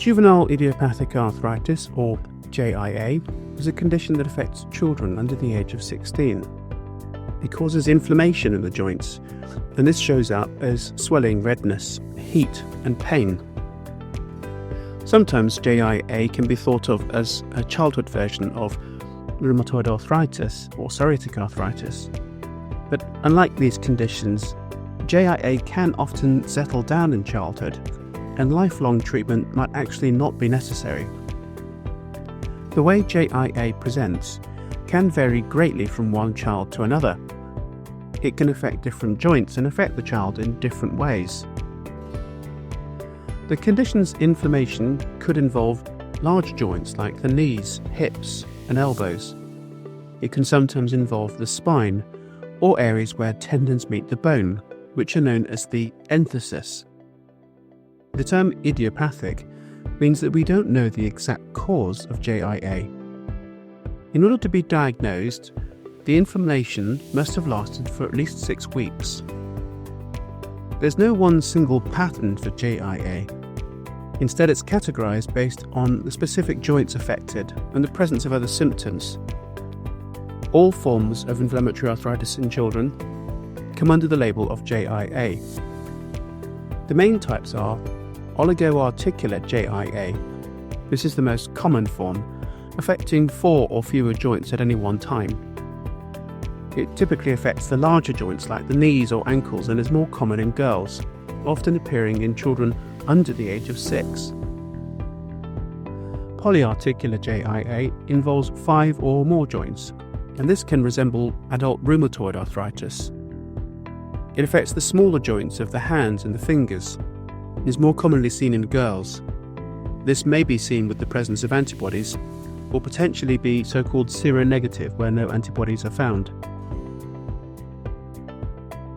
Juvenile Idiopathic Arthritis, or JIA, is a condition that affects children under the age of 16. It causes inflammation in the joints, and this shows up as swelling, redness, heat, and pain. Sometimes JIA can be thought of as a childhood version of rheumatoid arthritis or psoriatic arthritis. But unlike these conditions, JIA can often settle down in childhood, and lifelong treatment might actually not be necessary. The way JIA presents can vary greatly from one child to another. It can affect different joints and affect the child in different ways. The condition's inflammation could involve large joints like the knees, hips, and elbows. It can sometimes involve the spine or areas where tendons meet the bone, which are known as the enthesis. The term idiopathic means that we don't know the exact cause of JIA. In order to be diagnosed, the inflammation must have lasted for at least 6 weeks. There's no one single pattern for JIA. Instead, it's categorized based on the specific joints affected and the presence of other symptoms. All forms of inflammatory arthritis in children come under the label of JIA. The main types are oligoarticular JIA. This is the most common form, affecting 4 or fewer joints at any one time. It typically affects the larger joints like the knees or ankles and is more common in girls, often appearing in children under the age of 6. Polyarticular JIA involves 5 or more joints, and this can resemble adult rheumatoid arthritis. It affects the smaller joints of the hands and the fingers. It is more commonly seen in girls. This may be seen with the presence of antibodies, or potentially be so-called seronegative where no antibodies are found.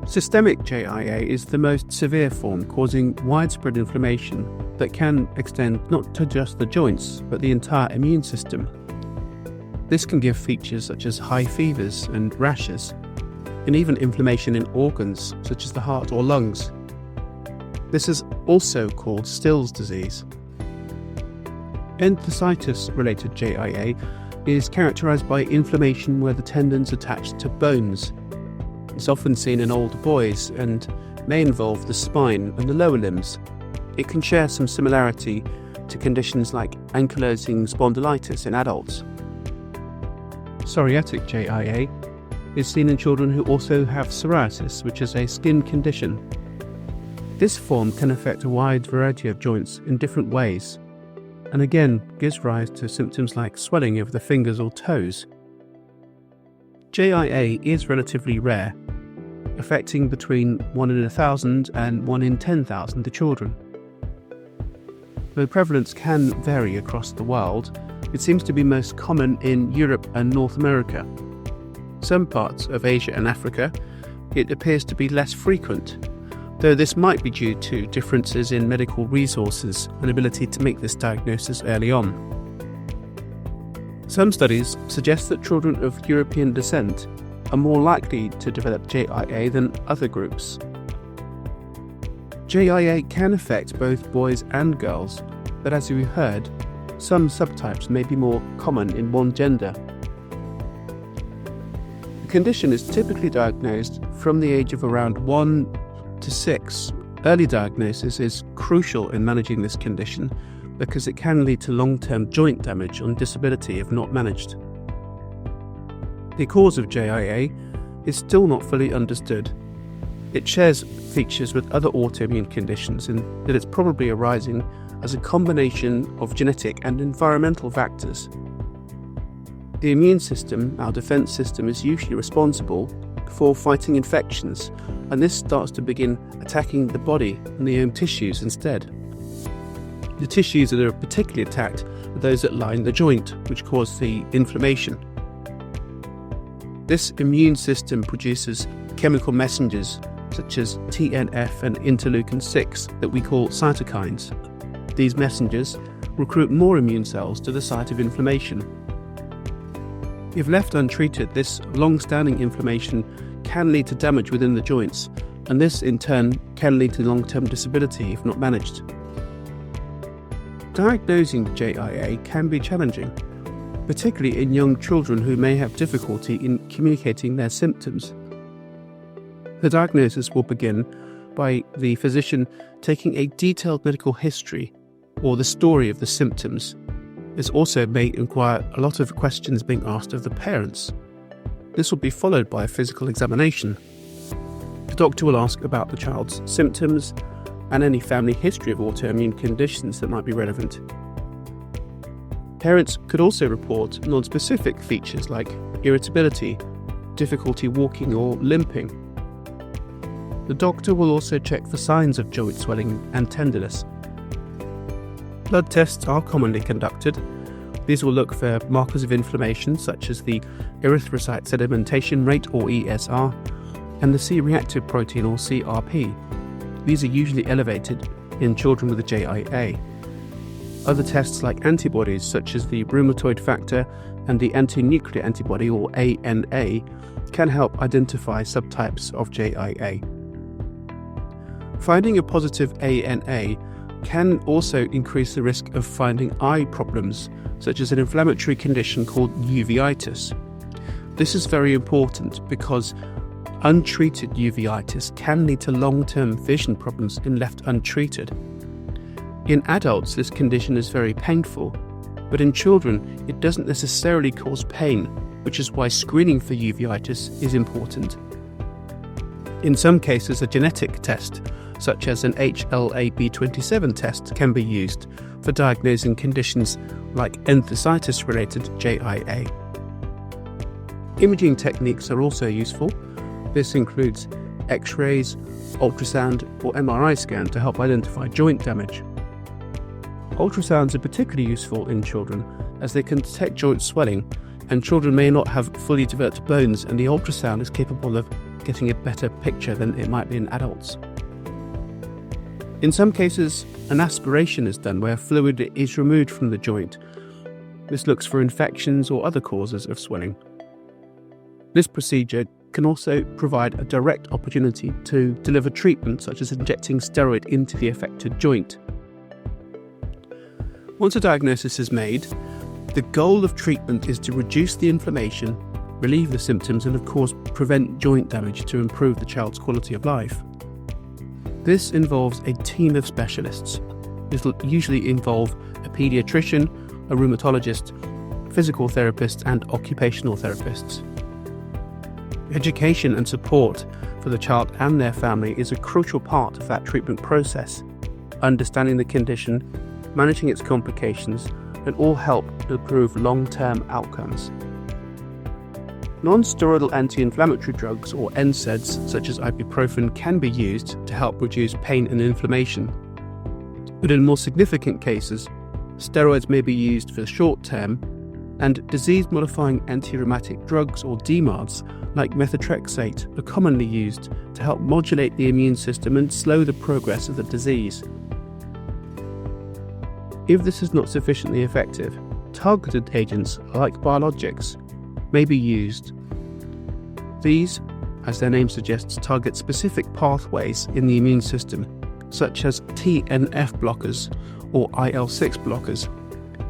Systemic JIA is the most severe form, causing widespread inflammation that can extend not to just the joints, but the entire immune system. This can give features such as high fevers and rashes, and even inflammation in organs such as the heart or lungs. This is also called Still's disease. Enthesitis-related JIA is characterized by inflammation where the tendons attach to bones. It's often seen in older boys and may involve the spine and the lower limbs. It can share some similarity to conditions like ankylosing spondylitis in adults. Psoriatic JIA is seen in children who also have psoriasis, which is a skin condition. This form can affect a wide variety of joints in different ways, and again gives rise to symptoms like swelling of the fingers or toes. JIA is relatively rare, affecting between 1 in 1,000 and 1 in 10,000 children. Though prevalence can vary across the world, it seems to be most common in Europe and North America. Some parts of Asia and Africa, it appears to be less frequent, though this might be due to differences in medical resources and ability to make this diagnosis early on. Some studies suggest that children of European descent are more likely to develop JIA than other groups. JIA can affect both boys and girls, but as we heard, some subtypes may be more common in one gender. The condition is typically diagnosed from the age of around 1 to 6. Early diagnosis is crucial in managing this condition because it can lead to long-term joint damage and disability if not managed. The cause of JIA is still not fully understood. It shares features with other autoimmune conditions in that it's probably arising as a combination of genetic and environmental factors. The immune system, our defense system, is usually responsible for fighting infections, and this starts to begin attacking the body and the own tissues instead. The tissues that are particularly attacked are those that line the joint, which cause the inflammation. This immune system produces chemical messengers such as TNF and interleukin-6 that we call cytokines. These messengers recruit more immune cells to the site of inflammation. If left untreated, this long-standing inflammation can lead to damage within the joints, and this in turn can lead to long-term disability if not managed. Diagnosing JIA can be challenging, particularly in young children who may have difficulty in communicating their symptoms. The diagnosis will begin by the physician taking a detailed medical history or the story of the symptoms. This also may require a lot of questions being asked of the parents. This will be followed by a physical examination. The doctor will ask about the child's symptoms and any family history of autoimmune conditions that might be relevant. Parents could also report non-specific features like irritability, difficulty walking or limping. The doctor will also check for signs of joint swelling and tenderness. Blood tests are commonly conducted. These will look for markers of inflammation such as the erythrocyte sedimentation rate or ESR and the C-reactive protein or CRP. These are usually elevated in children with a JIA. Other tests like antibodies such as the rheumatoid factor and the anti-nuclear antibody or ANA can help identify subtypes of JIA. Finding a positive ANA can also increase the risk of finding eye problems, such as an inflammatory condition called uveitis. This is very important because untreated uveitis can lead to long-term vision problems if left untreated. In adults, this condition is very painful, but in children, it doesn't necessarily cause pain, which is why screening for uveitis is important. In some cases, a genetic test, such as an HLA-B27 test, can be used for diagnosing conditions like enthesitis-related JIA. Imaging techniques are also useful. This includes X-rays, ultrasound or MRI scan to help identify joint damage. Ultrasounds are particularly useful in children as they can detect joint swelling, and children may not have fully developed bones, and the ultrasound is capable of getting a better picture than it might be in adults. In some cases, an aspiration is done where fluid is removed from the joint. This looks for infections or other causes of swelling. This procedure can also provide a direct opportunity to deliver treatment, such as injecting steroid into the affected joint. Once a diagnosis is made, the goal of treatment is to reduce the inflammation, relieve the symptoms, and of course prevent joint damage to improve the child's quality of life. This involves a team of specialists. This will usually involve a paediatrician, a rheumatologist, physical therapists, and occupational therapists. Education and support for the child and their family is a crucial part of that treatment process. Understanding the condition, managing its complications, and all help to improve long-term outcomes. Non-steroidal anti-inflammatory drugs, or NSAIDs, such as ibuprofen, can be used to help reduce pain and inflammation. But in more significant cases, steroids may be used for the short term, and disease-modifying anti-rheumatic drugs, or DMARDs, like methotrexate, are commonly used to help modulate the immune system and slow the progress of the disease. If this is not sufficiently effective, targeted agents like biologics may be used. These, as their name suggests, target specific pathways in the immune system, such as TNF blockers or IL-6 blockers,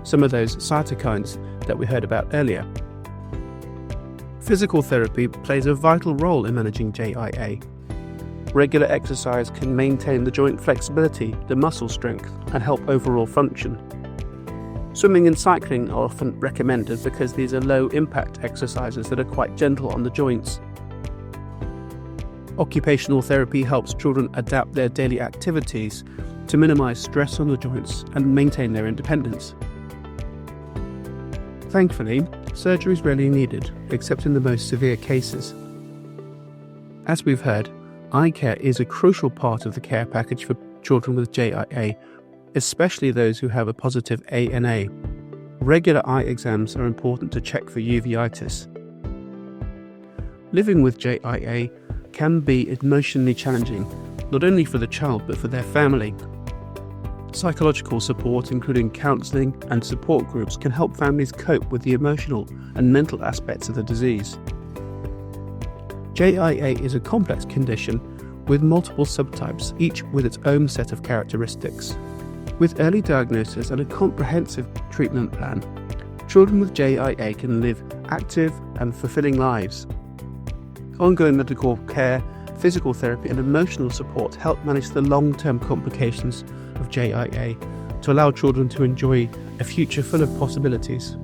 some of those cytokines that we heard about earlier. Physical therapy plays a vital role in managing JIA. Regular exercise can maintain the joint flexibility, the muscle strength, and help overall function. Swimming and cycling are often recommended because these are low-impact exercises that are quite gentle on the joints. Occupational therapy helps children adapt their daily activities to minimize stress on the joints and maintain their independence. Thankfully, surgery is rarely needed, except in the most severe cases. As we've heard, eye care is a crucial part of the care package for children with JIA, especially those who have a positive ANA. Regular eye exams are important to check for uveitis. Living with JIA can be emotionally challenging, not only for the child but for their family. Psychological support, including counselling and support groups, can help families cope with the emotional and mental aspects of the disease. JIA is a complex condition with multiple subtypes, each with its own set of characteristics. With early diagnosis and a comprehensive treatment plan, children with JIA can live active and fulfilling lives. Ongoing medical care, physical therapy and emotional support help manage the long-term complications of JIA to allow children to enjoy a future full of possibilities.